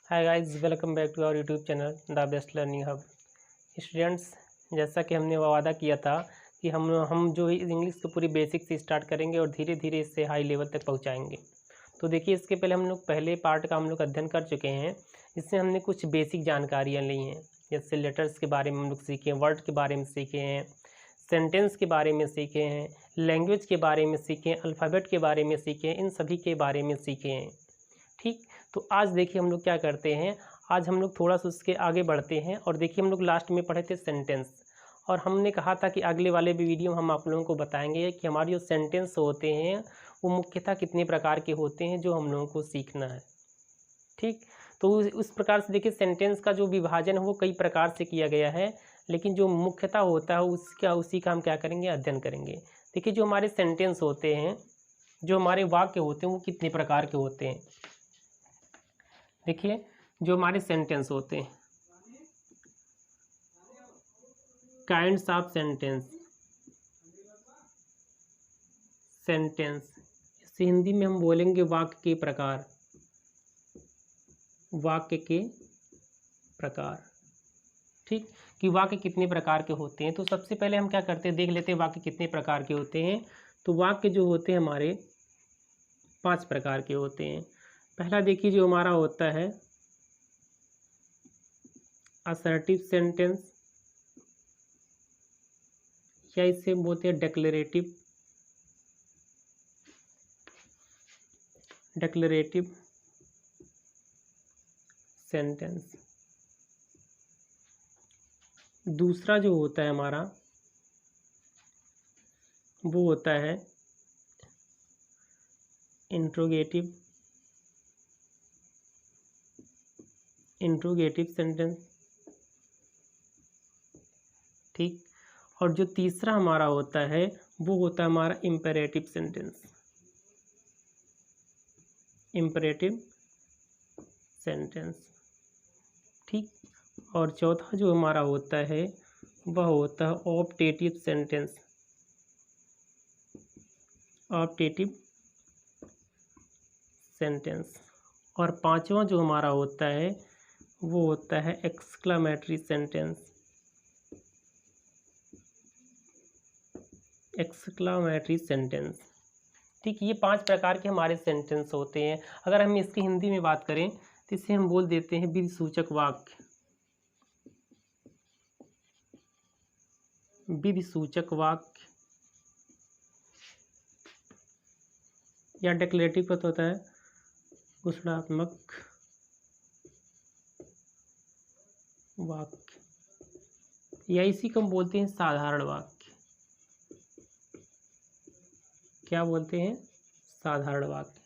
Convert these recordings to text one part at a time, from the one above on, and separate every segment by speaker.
Speaker 1: Hi guys, welcome back to our YouTube channel the best learning hub. Students, जैसा कि हमने वादा किया था कि हम जो इंग्लिश को पूरी बेसिक से स्टार्ट करेंगे और धीरे धीरे इससे हाई लेवल तक पहुंचाएंगे। तो देखिए, इसके पहले हम लोग पहले पार्ट का हम लोग अध्ययन कर चुके हैं। इससे हमने कुछ बेसिक जानकारियाँ ली हैं, जैसे लेटर्स के बारे में हम लोग सीखे, वर्ड के बारे में सीखे हैं, सेंटेंस के बारे में सीखे हैं, लैंग्वेज के बारे में सीखे, अल्फ़ाबेट के बारे में सीखे, इन सभी के बारे में सीखे हैं। ठीक, तो आज देखिए हम लोग क्या करते हैं। आज हम लोग थोड़ा सा उसके आगे बढ़ते हैं और देखिए हम लोग लास्ट में पढ़े थे सेंटेंस, और हमने कहा था कि अगले वाले भी वीडियो हम आप लोगों को बताएंगे कि हमारे जो सेंटेंस होते हैं वो मुख्यतः कितने प्रकार के होते हैं, जो हम लोगों को सीखना है। ठीक, तो उस प्रकार से देखिए सेंटेंस का जो विभाजन है वो कई प्रकार से किया गया है, लेकिन जो मुख्यतः होता है उसी का हम क्या करेंगे, अध्ययन करेंगे। देखिए, जो हमारे सेंटेंस होते हैं, जो हमारे वाक्य होते हैं, वो कितने प्रकार के होते हैं। देखिए, जो हमारे सेंटेंस होते हैं, काइंड्स ऑफ सेंटेंस, इसे हिंदी में हम बोलेंगे वाक्य के प्रकार, वाक्य के प्रकार। ठीक, कि वाक्य कितने प्रकार के होते हैं। तो सबसे पहले हम क्या करते हैं, देख लेते हैं वाक्य कितने प्रकार के होते हैं। तो वाक्य जो होते हैं हमारे 5 प्रकार के होते हैं। पहला देखिए, जो हमारा होता है असर्टिव सेंटेंस, या इसे बोलते हैं डेक्लरेटिव सेंटेंस। दूसरा जो होता है हमारा, वो होता है इंट्रोगेटिव सेंटेंस। ठीक, और जो तीसरा हमारा होता है वो होता है हमारा इम्पेरेटिव सेंटेंस। ठीक, और चौथा जो हमारा होता है वह होता है ऑप्टेटिव सेंटेंस। और पांचवा जो हमारा होता है वो होता है एक्सक्लामेटरी सेंटेंस। ठीक, ये 5 प्रकार के हमारे सेंटेंस होते हैं। अगर हम इसकी हिंदी में बात करें तो इसे हम बोल देते हैं विधिसूचक वाक्य, या डेक्लेरेटिव का होता है घोषणात्मक वाक्य, या इसी को हम बोलते हैं साधारण वाक्य। क्या बोलते हैं? साधारण वाक्य।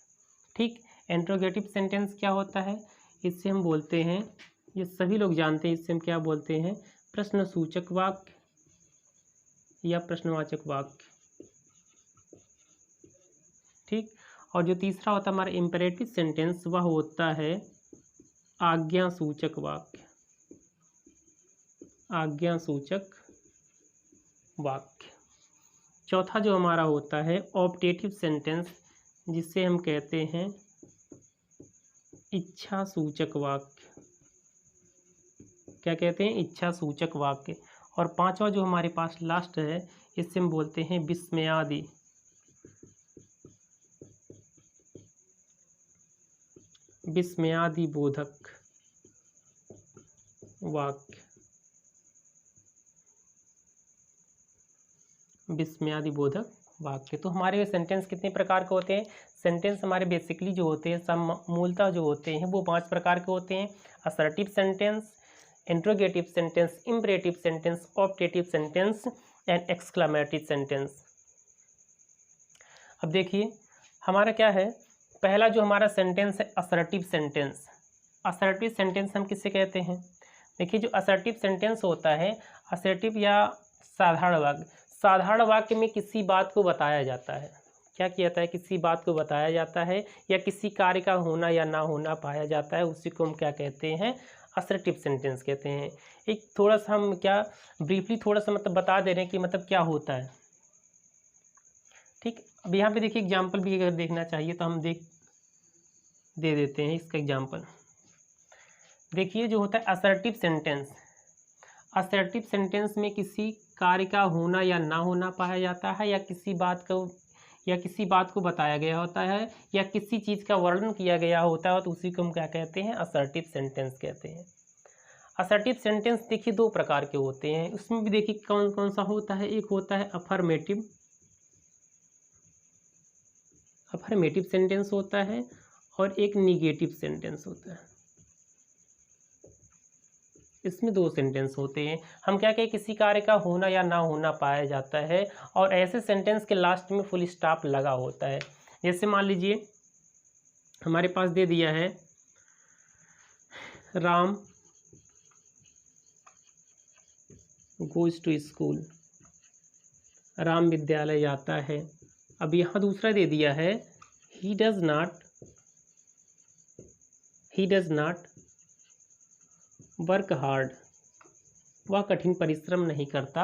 Speaker 1: ठीक, इंट्रोगेटिव सेंटेंस क्या होता है, इससे हम बोलते हैं, ये सभी लोग जानते हैं, इससे हम क्या बोलते हैं, प्रश्नसूचक वाक्य या प्रश्नवाचक वाक्य। ठीक, और जो तीसरा होता है हमारा इम्पेरेटिव सेंटेंस, वह होता है आज्ञासूचक वाक्य। चौथा जो हमारा होता है ऑप्टेटिव सेंटेंस, जिसे हम कहते हैं इच्छासूचक वाक्य। क्या कहते हैं? इच्छासूचक वाक्य। और पांचवा जो हमारे पास लास्ट है, इससे हम बोलते हैं विस्मयादि बोधक वाक्य। तो हमारे सेंटेंस कितने प्रकार के होते हैं? सेंटेंस हमारे बेसिकली जो होते हैं, सब मूलतः जो होते हैं वो 5 प्रकार के होते हैं। Assertive sentence, interrogative sentence, imperative sentence, optative sentence and exclamatory sentence. अब देखिए हमारा क्या है, पहला जो हमारा सेंटेंस है असर्टिव सेंटेंस। असर्टिव सेंटेंस हम किसे कहते हैं? देखिए, जो असर्टिव सेंटेंस होता है, असर्टिव या साधारण वाक्य में किसी बात को बताया जाता है। क्या किया जाता है? किसी बात को बताया जाता है, या किसी कार्य का होना या ना होना पाया जाता है, उसी को हम क्या कहते हैं? असर्टिव सेंटेंस कहते हैं। एक थोड़ा सा हम क्या ब्रीफली थोड़ा सा मतलब बता दे रहे हैं कि मतलब क्या होता है। ठीक, अब यहाँ पे देखिए एग्जाम्पल भी अगर देखना चाहिए तो हम दे देते हैं इसका एग्जाम्पल। देखिए जो होता है असर्टिव सेंटेंस, असर्टिव सेंटेंस में किसी कार्य का होना या ना होना पाया जाता है, या किसी बात को बताया गया होता है, या किसी चीज़ का वर्णन किया गया होता है, तो उसी को हम क्या कहते हैं, असर्टिव सेंटेंस कहते हैं। असर्टिव सेंटेंस देखिए दो प्रकार के होते हैं, उसमें भी देखिए कौन कौन सा होता है। एक होता है अफर्मेटिव सेंटेंस होता है, और एक निगेटिव सेंटेंस होता है। इसमें दो सेंटेंस होते हैं। हम क्या कहें, किसी कार्य का होना या ना होना पाया जाता है, और ऐसे सेंटेंस के लास्ट में फुल स्टॉप लगा होता है। जैसे मान लीजिए हमारे पास दे दिया है, Ram goes to school, Ram विद्यालय जाता है। अब यहाँ दूसरा दे दिया है, he does not work hard, वह कठिन परिश्रम नहीं करता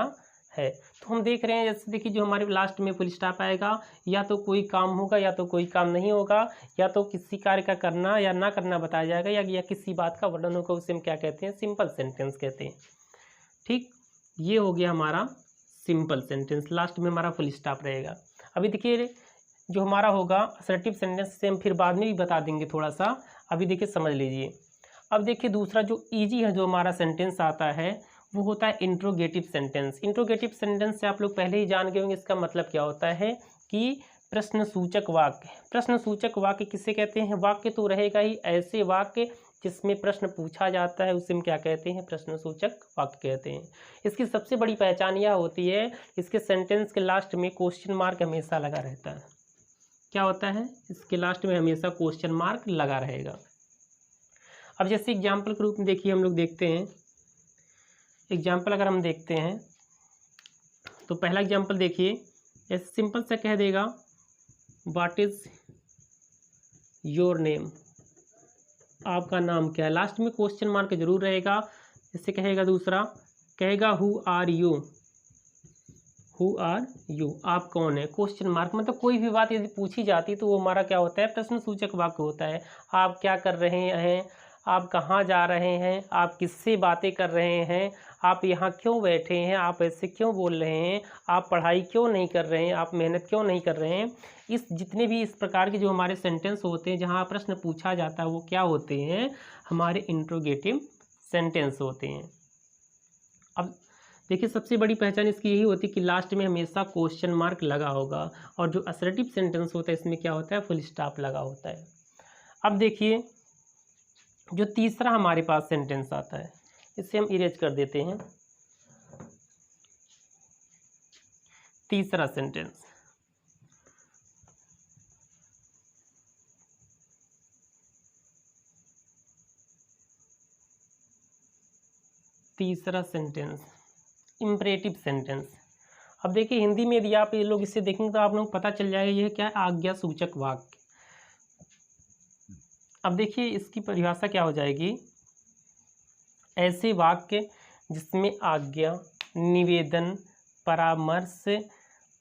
Speaker 1: है। तो हम देख रहे हैं, जैसे देखिए जो हमारे लास्ट में फुल स्टॉप आएगा, या तो कोई काम होगा या तो कोई काम नहीं होगा, या तो किसी कार्य का करना या ना करना बताया जाएगा, या किसी बात का वर्णन होगा, उसे हम क्या कहते हैं, सिंपल सेंटेंस कहते हैं। ठीक, ये हो गया हमारा सिंपल सेंटेंस, लास्ट में हमारा फुल स्टॉप रहेगा। अभी देखिए जो हमारा होगा असर्टिव सेंटेंस, से हम फिर बाद में भी बता देंगे थोड़ा सा, अभी देखिए समझ लीजिए। अब देखिए दूसरा जो इजी है, जो हमारा सेंटेंस आता है, वो होता है इंट्रोगेटिव सेंटेंस। इंट्रोगेटिव सेंटेंस से आप लोग पहले ही जान गए होंगे, इसका मतलब क्या होता है कि प्रश्नसूचक वाक्य। प्रश्नसूचक वाक्य किसे कहते हैं, वाक्य तो रहेगा ही, ऐसे वाक्य जिसमें प्रश्न पूछा जाता है उसे हम क्या कहते हैं, प्रश्नसूचक वाक्य कहते हैं। इसकी सबसे बड़ी पहचान यह होती है, इसके सेंटेंस के लास्ट में क्वेश्चन मार्क हमेशा लगा रहता है। क्या होता है, इसके लास्ट में हमेशा क्वेश्चन मार्क लगा रहेगा। अब जैसे एग्जाम्पल के रूप में देखिए हम लोग देखते हैं, एग्जाम्पल अगर हम देखते हैं तो पहला एग्जाम्पल देखिए, ऐसे सिंपल सा कह देगा, व्हाट इज योर नेम, आपका नाम क्या है। लास्ट में क्वेश्चन मार्क जरूर रहेगा। जैसे कहेगा दूसरा, कहेगा हु आर यू, आप कौन है, क्वेश्चन मार्क। मतलब कोई भी बात यदि पूछी जाती तो वो हमारा क्या होता है, प्रश्नसूचक वाक्य होता है। आप क्या कर रहे हैं, आप कहाँ जा रहे हैं, आप किससे बातें कर रहे हैं, आप यहाँ क्यों बैठे हैं, आप ऐसे क्यों बोल रहे हैं, आप पढ़ाई क्यों नहीं कर रहे हैं, आप मेहनत क्यों नहीं कर रहे हैं। इस जितने भी इस प्रकार के जो हमारे सेंटेंस होते हैं, जहाँ प्रश्न पूछा जाता है, वो क्या होते हैं, हमारे इंट्रोगेटिव सेंटेंस होते हैं। अब देखिए सबसे बड़ी पहचान इसकी यही होती है कि लास्ट में हमेशा क्वेश्चन मार्क लगा होगा, और जो असर्टिव सेंटेंस होता है इसमें क्या होता है, फुल स्टॉप लगा होता है। अब देखिए जो तीसरा हमारे पास सेंटेंस आता है, इसे हम इरेज कर देते हैं। तीसरा सेंटेंस, इम्परेटिव सेंटेंस। अब देखिए हिंदी में यदि आप ये लोग इसे देखेंगे तो आप लोग पता चल जाएगा यह क्या है, आज्ञा सूचक वाक्य। अब देखिए इसकी परिभाषा क्या हो जाएगी, ऐसे वाक्य जिसमें आज्ञा, निवेदन, परामर्श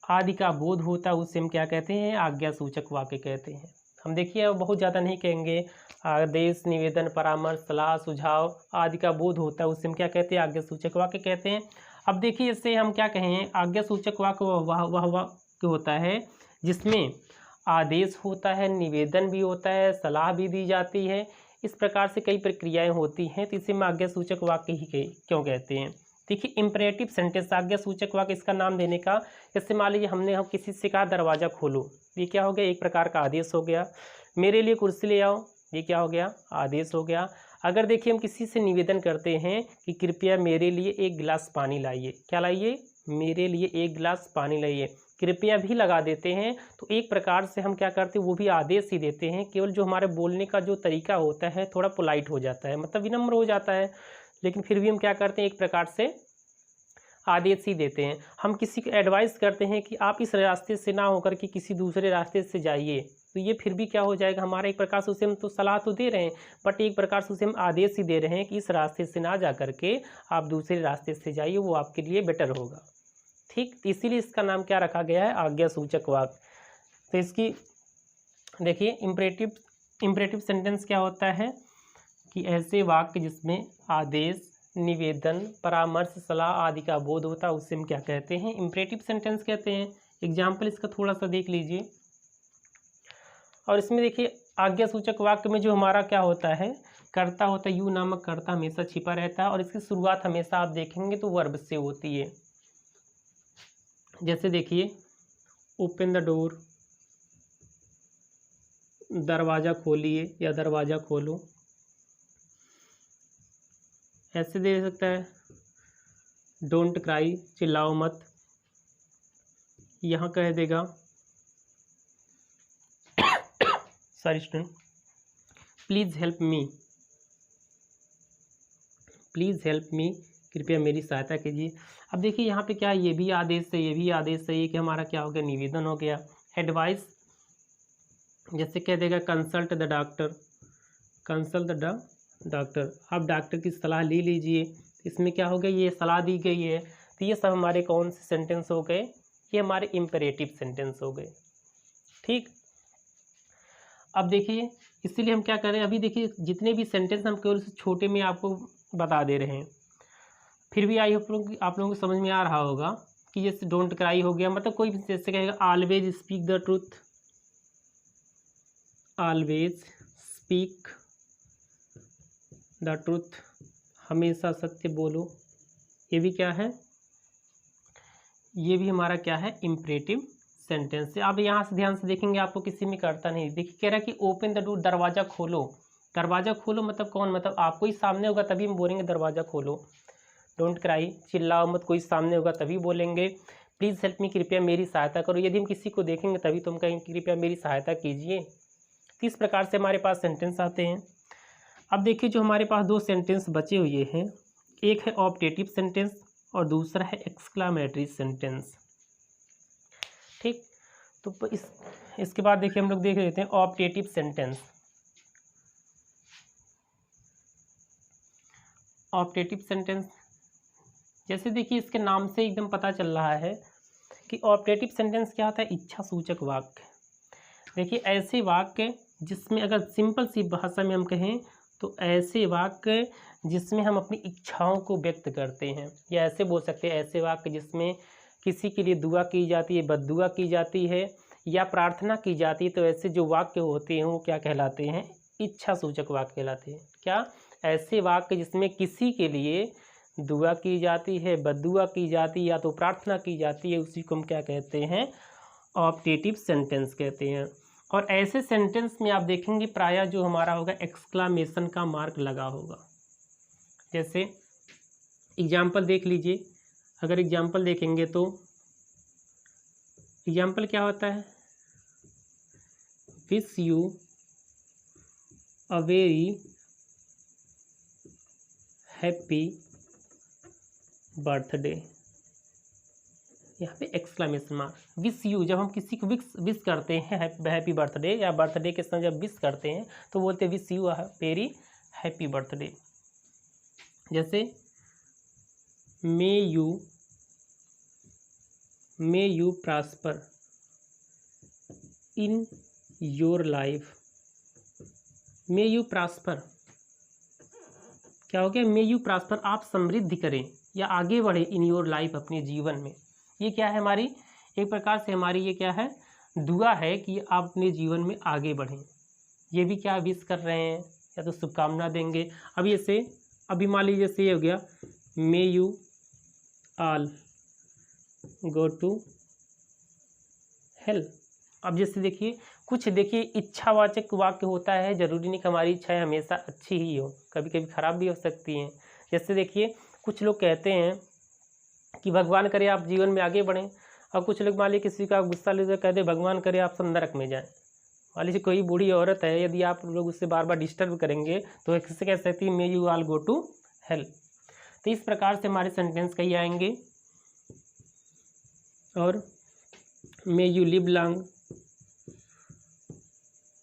Speaker 1: आदि का बोध होता है उसे हम क्या कहते हैं, आज्ञा सूचक वाक्य कहते हैं। हम देखिए अब बहुत ज़्यादा नहीं कहेंगे, आदेश, निवेदन, परामर्श, सलाह, सुझाव आदि का बोध होता है उसे हम क्या कहते हैं, आज्ञा सूचक वाक्य कहते हैं। अब देखिए इससे हम क्या कहें, आज्ञा सूचक वाक्य वह वाक्य होता है जिसमें आदेश होता है, निवेदन भी होता है, सलाह भी दी जाती है, इस प्रकार से कई प्रक्रियाएं होती हैं, तो इसे हम आज्ञा सूचक वाक्य ही क्यों कहते हैं। देखिए इम्परेटिव सेंटेंस, आज्ञा सूचक वाक्य इसका नाम देने का, जैसे मान लीजिए हम किसी से कहा दरवाज़ा खोलो, ये क्या हो गया, एक प्रकार का आदेश हो गया। मेरे लिए कुर्सी ले आओ, ये क्या हो गया, आदेश हो गया। अगर देखिए हम किसी से निवेदन करते हैं कि कृपया मेरे लिए एक गिलास पानी लाइए, क्या लाइए, मेरे लिए एक गिलास पानी लाइए, कृपया भी लगा देते हैं, तो एक प्रकार से हम क्या करते हैं, वो भी आदेश ही देते हैं। केवल जो हमारे बोलने का जो तरीका होता है थोड़ा पोलाइट हो जाता है, मतलब विनम्र हो जाता है, लेकिन फिर भी हम क्या करते हैं, एक प्रकार से आदेश ही देते हैं। हम किसी को एडवाइस करते हैं कि आप इस रास्ते से ना होकर के किसी दूसरे रास्ते से जाइए, तो ये फिर भी क्या हो जाएगा, हमारा एक प्रकार से उसे हम तो सलाह तो दे रहे हैं, बट एक प्रकार से उसे हम आदेश ही दे रहे हैं कि इस रास्ते से ना जा करके आप दूसरे रास्ते से जाइए, वो आपके लिए बेटर होगा। ठीक, इसीलिए इसका नाम क्या रखा गया है, आज्ञा सूचक वाक्य। तो इसकी देखिए इम्परेटिव सेंटेंस क्या होता है, कि ऐसे वाक्य जिसमें आदेश, निवेदन, परामर्श, सलाह आदि का बोध होता है उसे हम क्या कहते हैं? इम्परेटिव सेंटेंस कहते हैं। एग्जाम्पल इसका थोड़ा सा देख लीजिए। और इसमें देखिए आज्ञा सूचक वाक्य में जो हमारा क्या होता है, कर्ता होता है, यू नामक कर्ता हमेशा छिपा रहता है और इसकी शुरुआत हमेशा आप देखेंगे तो वर्ब से होती है। जैसे देखिए ओपन द डोर, दरवाज़ा खोलिए या दरवाज़ा खोलो, ऐसे दे सकता है। डोंट क्राई, चिल्लाओ मत, यहाँ कह देगा sorry student, please help me, please help me, कृपया मेरी सहायता कीजिए। अब देखिए यहाँ पे क्या है, ये भी आदेश है, ये भी आदेश है, ये कि हमारा क्या हो गया, निवेदन हो गया। एडवाइस, जैसे कह देगा consult the doctor, consult the doctor, आप डॉक्टर की सलाह ले लीजिए। इसमें क्या हो गया, ये सलाह दी गई है। तो ये सब हमारे कौन से सेंटेंस हो गए, ये हमारे इम्पेरेटिव सेंटेंस हो गए। ठीक, अब देखिए इसीलिए हम क्या कर रहे हैं, अभी देखिए जितने भी सेंटेंस हम केवल छोटे में आपको बता दे रहे हैं, फिर भी आई होप आप लोगों को समझ में आ रहा होगा कि जैसे डोंट क्राई हो गया, मतलब कोई भी जैसे कहेगा always speak the truth, always speak the truth, हमेशा सत्य बोलो, ये भी क्या है, ये भी हमारा क्या है, इम्परेटिव सेंटेंस है। आप यहाँ से ध्यान से देखेंगे आपको किसी में करता नहीं, देखिए कह रहा है कि ओपन द डोर, दरवाज़ा खोलो, दरवाज़ा खोलो मतलब कौन, मतलब आपको ही सामने होगा तभी हम बोलेंगे दरवाज़ा खोलो। डोंट क्राई, चिल्लाओ मत, कोई सामने होगा तभी बोलेंगे। प्लीज़ हेल्प मी, कृपया मेरी सहायता करो, यदि हम किसी को देखेंगे तभी तो हम कहेंगे कृपया मेरी सहायता कीजिए। तो इस प्रकार से हमारे पास सेंटेंस आते हैं। अब देखिए जो हमारे पास दो सेंटेंस बचे हुए हैं, एक है ऑप्टेटिव सेंटेंस और दूसरा है एक्सक्लामेटरी सेंटेंस। ठीक, तो इसके बाद देखिए हम लोग देख लेते हैं ऑप्टेटिव सेंटेंस। ऑप्टेटिव सेंटेंस जैसे देखिए इसके नाम से एकदम पता चल रहा है कि ऑप्टेटिव सेंटेंस क्या होता है, इच्छा सूचक वाक्य। देखिए ऐसे वाक्य जिसमें अगर सिंपल सी भाषा में हम कहें तो ऐसे वाक्य जिसमें हम अपनी इच्छाओं को व्यक्त करते हैं, या ऐसे बोल सकते हैं ऐसे वाक्य जिसमें किसी के लिए दुआ की जाती है, बद्दुआ की जाती है या प्रार्थना की जाती है, तो ऐसे जो वाक्य होते हैं वो क्या कहलाते हैं, इच्छा सूचक वाक्य कहलाते हैं। क्या, ऐसे वाक्य जिसमें किसी के लिए दुआ की जाती है, बद्दुआ की जाती है या तो प्रार्थना की जाती है, उसी को हम क्या कहते हैं, ऑप्टेटिव सेंटेंस कहते हैं। और ऐसे सेंटेंस में आप देखेंगे प्रायः जो हमारा होगा एक्सक्लामेशन का मार्क लगा होगा। जैसे एग्जाम्पल देख लीजिए, अगर एग्जाम्पल देखेंगे तो एग्जाम्पल क्या होता है, wish you a very happy birthday, यहाँ पे एक्सक्लामेशन मार्क। विश यू, जब हम किसी को विश करते हैं हैप्पी बर्थडे या बर्थडे के समय जब विश करते हैं तो बोलते हैं wish you very happy birthday. जैसे may you prosper in your life, may you prosper क्या हो गया, मे यू प्रॉस्पर, आप समृद्धि करें या आगे बढ़े इन योर लाइफ, अपने जीवन में। ये क्या है, हमारी एक प्रकार से हमारी ये क्या है, दुआ है कि आप अपने जीवन में आगे बढ़ें। ये भी क्या विश कर रहे हैं या तो शुभकामना देंगे। अब ऐसे अभी मान लीजिए जैसे ये हो गया, may you all go to hell. अब जैसे देखिए कुछ देखिए इच्छावाचक वाक्य होता है, जरूरी नहीं कि हमारी इच्छाएं हमेशा अच्छी ही हो, कभी कभी खराब भी हो सकती हैं। जैसे देखिए कुछ लोग कहते हैं कि भगवान करे आप जीवन में आगे बढ़ें, और कुछ लोग मान लीजिए किसी का गुस्सा लेकर कहते भगवान करे आप सब नरक में जाएं। मान लीजिए कोई बूढ़ी औरत है, यदि आप लोग उससे बार बार डिस्टर्ब करेंगे तो किससे कह सकती है, may you all go to hell. तो इस प्रकार से हमारे सेंटेंस कही आएंगे। और मे यू लिव लॉन्ग,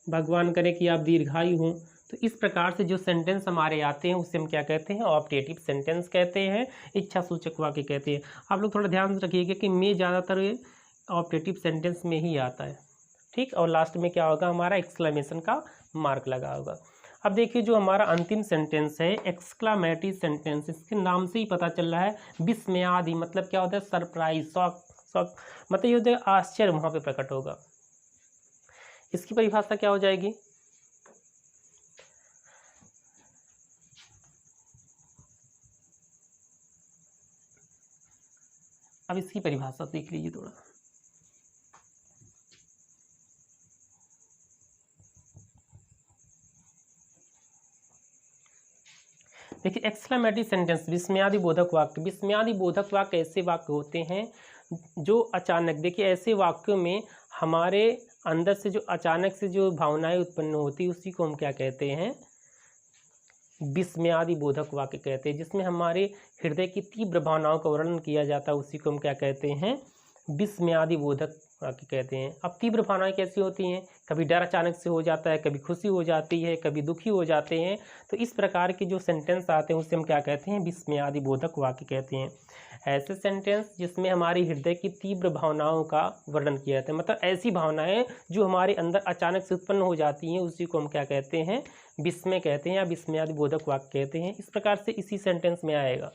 Speaker 1: भगवान करे कि आप दीर्घायु हों। तो इस प्रकार से जो सेंटेंस हमारे आते हैं उसे हम क्या कहते हैं, ऑप्टेटिव सेंटेंस कहते हैं, इच्छा सूचक वाक्य कहते हैं। आप लोग थोड़ा ध्यान रखिएगा कि मे ज़्यादातर ऑप्टेटिव सेंटेंस में ही आता है। ठीक, और लास्ट में क्या होगा, हमारा एक्सक्लेमेशन का मार्क लगा होगा। अब देखिए जो हमारा अंतिम सेंटेंस है एक्सक्लामेटरी सेंटेंस, इसके नाम से ही पता चल रहा है विस्मयादि, मतलब क्या होता है सरप्राइज, शॉक, शॉक मतलब ये होता है आश्चर्य वहाँ पे प्रकट होगा। इसकी परिभाषा क्या हो जाएगी? अब इसकी परिभाषा देख लीजिए थोड़ा। देखिए एक्सक्लेमेटरी सेंटेंस विस्मयादि बोधक वाक्य। विस्मयादि बोधक वाक्य ऐसे वाक्य होते हैं जो अचानक, देखिए ऐसे वाक्यों में हमारे अंदर से जो अचानक से जो भावनाएं उत्पन्न होती है उसी को हम क्या कहते हैं? विस्मयादि बोधक वाक्य कहते हैं। जिसमें हमारे हृदय की तीव्र भावनाओं का वर्णन किया जाता है उसी को हम क्या कहते हैं? विस्मयादि बोधक वाक्य कहते हैं। अब तीव्र भावनाएं कैसी होती हैं? कभी डर अचानक से हो जाता है, कभी खुशी हो जाती है, कभी दुखी हो जाते हैं। तो इस प्रकार के जो सेंटेंस आते हैं उससे हम क्या कहते हैं? विस्मयादि बोधक वाक्य कहते हैं। ऐसे सेंटेंस जिसमें हमारी हृदय की तीव्र भावनाओं का वर्णन किया जाता है, मतलब ऐसी भावनाएं जो हमारे अंदर अचानक से उत्पन्न हो जाती हैं उसी को हम क्या कहते हैं? विस्मय कहते हैं या विस्मयादि बोधक वाक्य कहते हैं। इस प्रकार से इसी सेंटेंस में आएगा।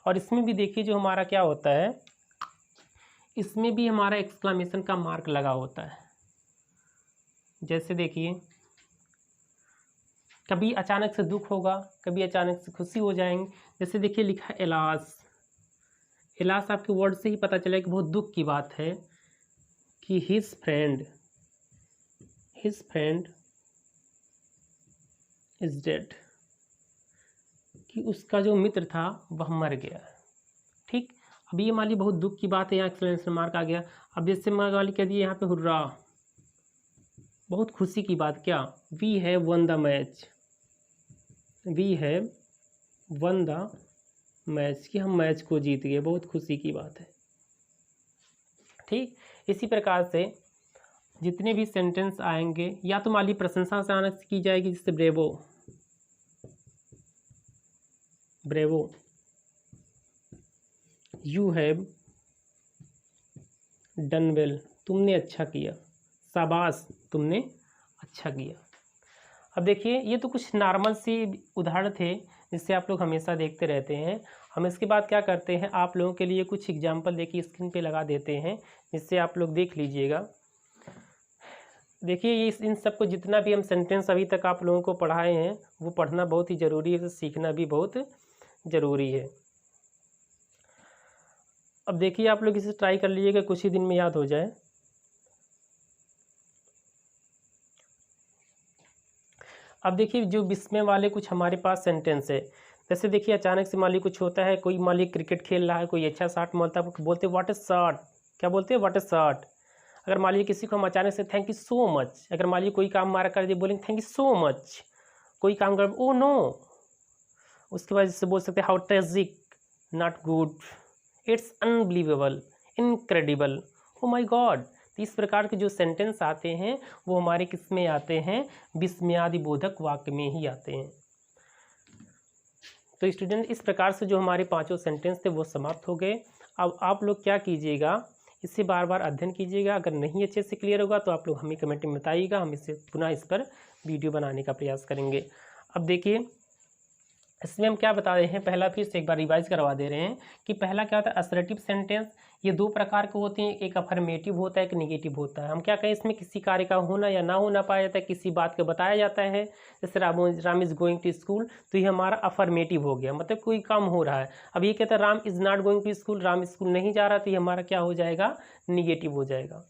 Speaker 1: और इसमें भी देखिए जो हमारा क्या होता है, इसमें भी हमारा एक्सक्लेमेशन का मार्क लगा होता है। जैसे देखिए कभी अचानक से दुख होगा, कभी अचानक से खुशी हो जाएंगे। जैसे देखिए लिखा है एलास, एलास आपके वर्ड से ही पता चला कि बहुत दुख की बात है कि हिज फ्रेंड इज डेड, कि उसका जो मित्र था वह मर गया। ठीक, अब ये मान ली बहुत दुख की बात है, यहाँ एक्सक्लेमेशन मार्क आ गया। अब जैसे मार्क वाली कह दिए यहाँ पे हुर्रा, बहुत खुशी की बात, क्या? We have won the match, we have won the match, कि हम मैच को जीत गए, बहुत खुशी की बात है। ठीक, इसी प्रकार से जितने भी सेंटेंस आएंगे या तो मान ली प्रशंसा से आना की जाएगी, जिससे bravo, bravo, you have done well, तुमने अच्छा किया, शाबाश तुमने अच्छा किया। अब देखिए ये तो कुछ नॉर्मल सी उदाहरण थे जिससे आप लोग हमेशा देखते रहते हैं। हम इसके बाद क्या करते हैं, आप लोगों के लिए कुछ एग्जाम्पल देखिए स्क्रीन पे लगा देते हैं जिससे आप लोग देख लीजिएगा। देखिए ये इन सबको जितना भी हम सेंटेंस अभी तक आप लोगों को पढ़ाए हैं वो पढ़ना बहुत ही ज़रूरी है, सीखना भी बहुत ज़रूरी है। अब देखिए आप लोग इसे ट्राई कर लीजिएगा, कुछ ही दिन में याद हो जाए। अब देखिए जो विस्मय वाले कुछ हमारे पास सेंटेंस है। जैसे देखिए अचानक से मान ली कुछ होता है, कोई मान ली क्रिकेट खेल रहा है, कोई अच्छा शॉट मारता है, बोलते व्हाट ए शॉट, क्या बोलते हैं? What A shot. अगर मान लीजिए किसी को हम अचानक से थैंक यू सो मच, अगर मान लीजिए कोई काम हमारा कर दिए बोलेंगे थैंक यू सो मच। कोई काम कर ओ नो, उसके बाद इससे बोल सकते हैं how tragic, not good, it's unbelievable, incredible, oh my god. तो इस प्रकार के जो सेंटेंस आते हैं वो हमारे किस में आते हैं? विस्मयादि बोधक वाक्य में ही आते हैं। तो स्टूडेंट इस प्रकार से जो हमारे पांचों सेंटेंस थे वो समाप्त हो गए। अब आप लोग क्या कीजिएगा, इसे बार बार अध्ययन कीजिएगा। अगर नहीं अच्छे से क्लियर होगा तो आप लोग हमें कमेंट में बताइएगा, हम इसे पुनः इस पर वीडियो बनाने का प्रयास करेंगे। अब देखिए इसमें हम क्या बता रहे हैं, पहला फिर से एक बार रिवाइज करवा दे रहे हैं कि पहला क्या होता है असर्टिव सेंटेंस। ये दो प्रकार के होते हैं, एक अफर्मेटिव होता है, एक निगेटिव होता है। हम क्या कहें, इसमें किसी कार्य का होना या ना होना पाया जाता है, किसी बात का बताया जाता है। जैसे Ram is going to school, तो ये हमारा अफर्मेटिव हो गया, मतलब कोई काम हो रहा है। अब ये कहता है Ram is not going to school, Ram school नहीं जा रहा, तो ये हमारा क्या हो जाएगा? निगेटिव हो जाएगा।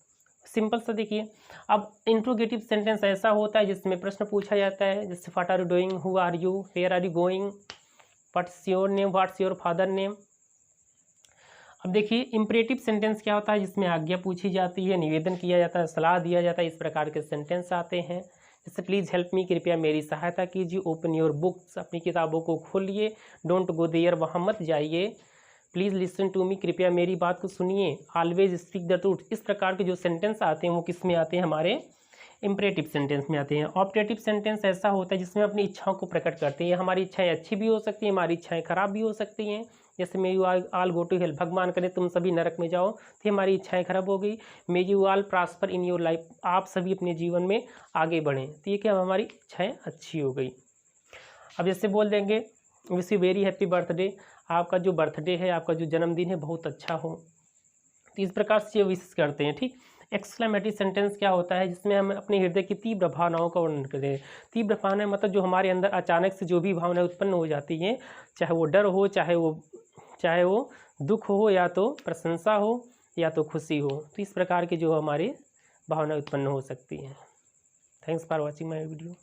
Speaker 1: सिंपल सा देखिए। अब इंट्रोगेटिव सेंटेंस ऐसा होता है जिसमें प्रश्न पूछा जाता है, जैसे what are you doing, who are you, where are you going, what's your name, what's your father name. अब देखिए इंपरेटिव सेंटेंस क्या होता है, जिसमें आज्ञा पूछी जाती है, निवेदन किया जाता है, सलाह दिया जाता है। इस प्रकार के सेंटेंस आते हैं। जैसे प्लीज़ हेल्प मी, कृपया मेरी सहायता कीजिए। ओपन योर बुक्स, अपनी किताबों को खोलिए। डोंट गो देयर, वहाँ मत जाइए। प्लीज़ लिसन टू मी, कृपया मेरी बात को सुनिए। Always speak the truth. इस प्रकार के जो सेंटेंस आते हैं वो किस में आते हैं? हमारे इंपरेटिव सेंटेंस में आते हैं। ऑप्टेटिव सेंटेंस ऐसा होता है जिसमें अपनी इच्छाओं को प्रकट करते हैं। हमारी इच्छाएं अच्छी भी हो सकती हैं, हमारी इच्छाएं खराब भी हो सकती हैं। जैसे may you all go to hell, भगवान करे तुम सभी नरक में जाओ, तो हमारी इच्छाएं खराब हो गई। मे you all prosper in your life, आप सभी अपने जीवन में आगे बढ़ें, तो ये क्या हमारी इच्छाएं अच्छी हो गई। अब जैसे बोल देंगे wish you very happy birthday, आपका जो बर्थडे है, आपका जो जन्मदिन है बहुत अच्छा हो। तो इस प्रकार से ये विश करते हैं, ठीक। एक्सक्लेमेटरी सेंटेंस क्या होता है, जिसमें हम अपने हृदय की तीव्र भावनाओं का वर्णन करते हैं। तीव्र भावना मतलब जो हमारे अंदर अचानक से जो भी भावनाएं उत्पन्न हो जाती हैं, चाहे वो डर हो, चाहे वो दुख हो, या तो प्रशंसा हो, या तो खुशी हो। तो इस प्रकार के जो हमारे भावनाएं उत्पन्न हो सकती हैं। Thanks for watching my video.